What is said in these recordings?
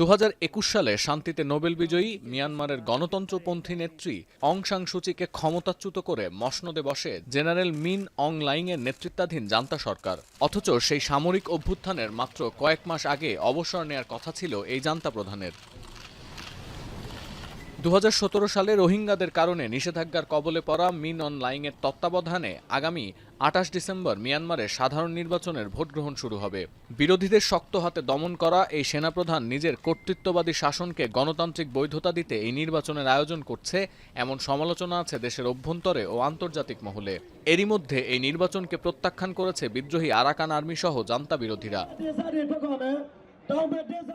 2021 সালে শান্তিতে নোবেল বিজয়ী মিয়ানমারের গণতন্ত্রপন্থী নেত্রী অং সান সুচিকে ক্ষমতাচ্যুত করে মসনদে বসে জেনারেল মিন অং লাইংয়ের নেতৃত্বাধীন জান্তা সরকার। অথচ সেই সামরিক অভ্যুত্থানের মাত্র কয়েক মাস আগে অবসর নেয়ার কথা ছিল এই জান্তা প্রধানের। 2017 সালে রোহিঙ্গাদের কারণে নিষেধাজ্ঞার কবলে পড়া মিন অং লাইংয়ের তত্ত্বাবধানে আগামী 28 ডিসেম্বর মিয়ানমারে সাধারণ নির্বাচনের ভোট গ্রহণ শুরু হবে। বিরোধীদের শক্ত হাতে দমন করা এই সেনাপ্রধান নিজের কর্তৃত্ববাদী শাসনকে গণতান্ত্রিক বৈধতা দিতে এই নির্বাচনের আয়োজন করছে এমন সমালোচনা আছে দেশের অভ্যন্তরে ও আন্তর্জাতিক মহলে। এরই মধ্যে এই নির্বাচনকে প্রত্যাখ্যান করেছে বিদ্রোহী আরাকান আর্মি সহ জান্তা বিরোধীরা।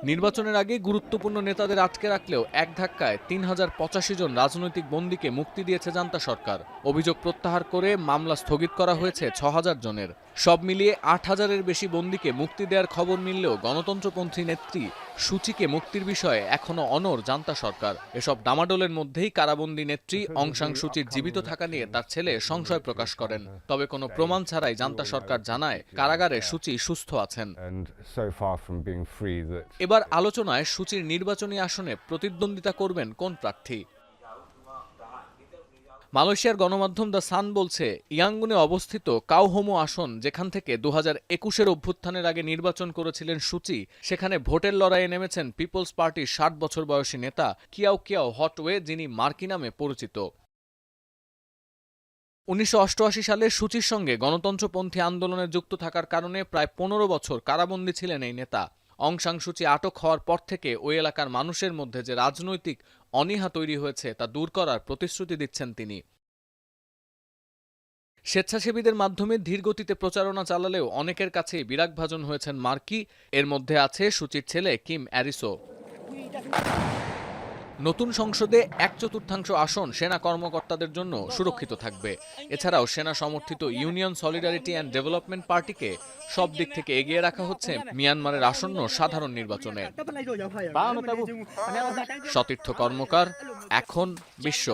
নির্বাচনের আগে গুরুত্বপূর্ণ নেতাদের আটকে রাখলেও এক ধাক্কায় 3085 জন রাজনৈতিক বন্দীকে মুক্তি দিয়েছে জান্তা সরকার। অভিযোগ প্রত্যাহার করে মামলা স্থগিত করা হয়েছে 6000 জনের। সব মিলিয়ে 8000-এর বেশি বন্দীকে মুক্তি দেওয়ার খবর মিললেও গণতন্ত্রপন্থী নেত্রী সুচিকে মুক্তির বিষয়ে এখনও অনড় জান্তা সরকার। এসব ডামাডোলের মধ্যেই কারাবন্দী নেত্রী অং সান সুচির জীবিত থাকা নিয়ে তার ছেলে সংশয় প্রকাশ করেন। তবে কোনো প্রমাণ ছাড়াই জান্তা সরকার জানায় কারাগারে সুচি সুস্থ আছেন। এবার আলোচনায় সুচির নির্বাচনী আসনে প্রতিদ্বন্দ্বিতা করবেন কোন প্রার্থী। মালয়েশিয়ার গণমাধ্যম দ্য সান বলছে, ইয়াঙ্গুনে অবস্থিত কাওহোমো আসন, যেখান থেকে 2021-এর অভ্যুত্থানের আগে নির্বাচন করেছিলেন সুচি, সেখানে ভোটের লড়াইয়ে নেমেছেন পিপলস পার্টির 60 বছর বয়সী নেতা কিয়াও কিয়াও হটওয়ে, যিনি মার্কি নামে পরিচিত। 1988 সালে সুচির সঙ্গে গণতন্ত্রপন্থী আন্দোলনে যুক্ত থাকার কারণে প্রায় 15 বছর কারাবন্দী ছিলেন এই নেতা। অং সান সুচি আটক হওয়ার পর থেকে ওই এলাকার মানুষের মধ্যে যে রাজনৈতিক অনীহা তৈরি হয়েছে তা দূর করার প্রতিশ্রুতি দিচ্ছেন তিনি। স্বেচ্ছাসেবীদের মাধ্যমে ধীরগতিতে প্রচারণা চালালেও অনেকের কাছেই বিরাগভাজন হয়েছেন মার্কি। এর মধ্যে আছে সুচির ছেলে কিম অ্যারিসো। নতুন সংসদে 1/4 আসন সেনা কর্মকর্তাদের জন্য সুরক্ষিত থাকবে। এছাড়াও সেনা সমর্থিত ইউনিয়ন সলিডারিটি অ্যান্ড ডেভেলপমেন্ট পার্টিকে সব দিক থেকে এগিয়ে রাখা হচ্ছে মিয়ানমারের আসন্ন সাধারণ নির্বাচনে। সতীর্থ কর্মকার, এখন বিশ্ব।